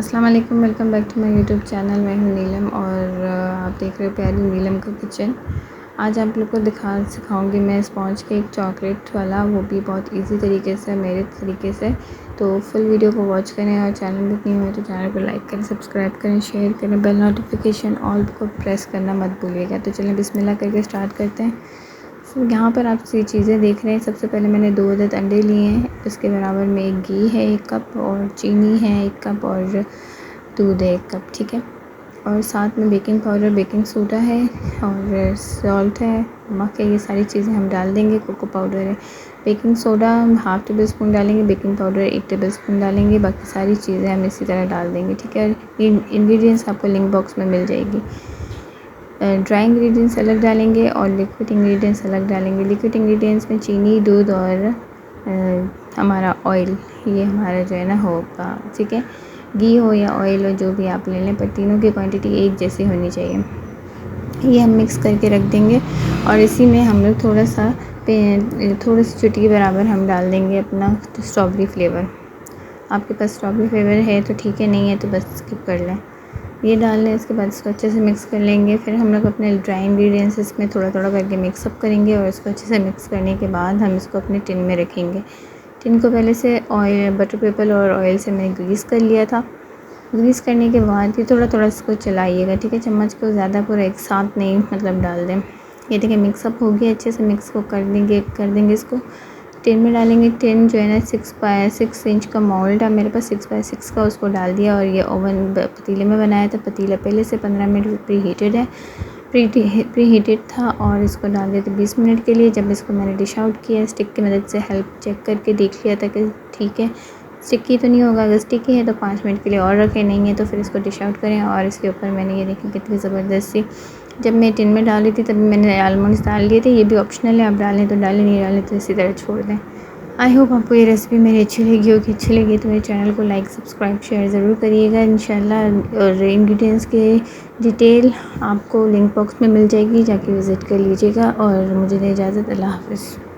अस्सलाम वालेकुम, welcome back to my YouTube channel. मैं हूँ नीलम और आप देख रहे हो प्यारी नीलम का किचन। आज आप लोग को सिखाऊंगी मैं स्पॉन्ज केक चॉकलेट वाला, वो भी बहुत इजी तरीके से, मेरे तरीके से। तो फुल वीडियो को वॉच करें और चैनल पर नहीं हो तो चैनल को लाइक करें, सब्सक्राइब करें, शेयर करें, बेल नोटिफिकेशन ऑल को प्रेस करना मत भूलिएगा। तो चलें बिस्मिल्लाह करके स्टार्ट करते हैं। यहाँ पर आप सी चीज़ें देख रहे हैं। सबसे पहले मैंने 2 अदद अंडे लिए हैं, उसके बराबर में एक घी है 1 कप, और चीनी है 1 कप, और दूध है 1 कप, ठीक है। और साथ में बेकिंग पाउडर, बेकिंग सोडा है और सॉल्ट है, नमक है, ये सारी चीज़ें हम डाल देंगे। कोको पाउडर है, बेकिंग सोडा हम हाफ़ टेबल स्पून डालेंगे, बेकिंग पाउडर 1 टेबल स्पून डालेंगे, बाकी सारी चीज़ें हम इसी तरह डाल देंगे, ठीक है। इंग्रेडिएंट्स आपको लिंक बॉक्स में मिल जाएगी। ड्राई इंग्रेडिएंट्स अलग डालेंगे और लिक्विड इंग्रेडिएंट्स अलग डालेंगे। लिक्विड इंग्रेडिएंट्स में चीनी, दूध और हमारा ऑयल, ये हमारा जो है ना होगा, ठीक है। घी हो या ऑयल हो, जो भी आप ले लें, पर तीनों की क्वांटिटी एक जैसी होनी चाहिए। ये हम मिक्स करके रख देंगे और इसी में हम लोग थोड़ी सी चुटकी बराबर हम डाल देंगे अपना स्ट्रॉबेरी फ्लेवर। आपके पास स्ट्रॉबेरी फ्लेवर है तो ठीक है, नहीं है तो बस स्किप कर लें। ये डाल लें, इसके बाद इसको अच्छे से मिक्स कर लेंगे। फिर हम लोग अपने ड्राई इंग्रेडिएंट्स इसमें थोड़ा थोड़ा करके मिक्सअप करेंगे और इसको अच्छे से मिक्स करने के बाद हम इसको अपने टिन में रखेंगे। टिन को पहले से ऑयल, बटर पेपर और ऑयल से मैंने ग्रीस कर लिया था। ग्रीस करने के बाद ये थोड़ा थोड़ा इसको चलाइएगा, ठीक है। चम्मच को ज़्यादा पूरा एक साथ नहीं डाल दें। ये देखिए मिक्सअप हो गया, अच्छे से मिक्स को कर देंगे इसको टिन में डालेंगे। टिन जो है ना 6 इंच का मोल्ड है मेरे पास, 6x6 का, उसको डाल दिया। और ये ओवन पतीले में बनाया था। पतीला पहले से 15 मिनट प्री हीटेड था और इसको डाल दिया था 20 मिनट के लिए। जब इसको मैंने डिश आउट किया, स्टिक की मदद से हेल्प चेक करके देख लिया था कि ठीक है, स्टिकी तो नहीं होगा। अगर स्टिकी है तो 5 मिनट के लिए और रखें, नहीं है तो फिर इसको डिश आउट करें। और इसके ऊपर मैंने ये देखी कितनी ज़बरदस्त सी, जब मैं टिन में डाली थी तब मैंने आलमंड्स डाल लिए थे। ये भी ऑप्शनल है, आप डालें तो डालें, नहीं डालें तो इसी तरह छोड़ दें। आई होप आपको ये रेसिपी मेरी अच्छी लगी होगी। अच्छी लगी तो मेरे चैनल को लाइक, सब्सक्राइब, शेयर ज़रूर करिएगा इंशाल्लाह। और इंग्रेडिएंट्स के डिटेल आपको लिंक बॉक्स में मिल जाएगी, जाके विज़िट कर लीजिएगा। और मुझे दे इजाज़त, अल्लाह हाफ़िज़।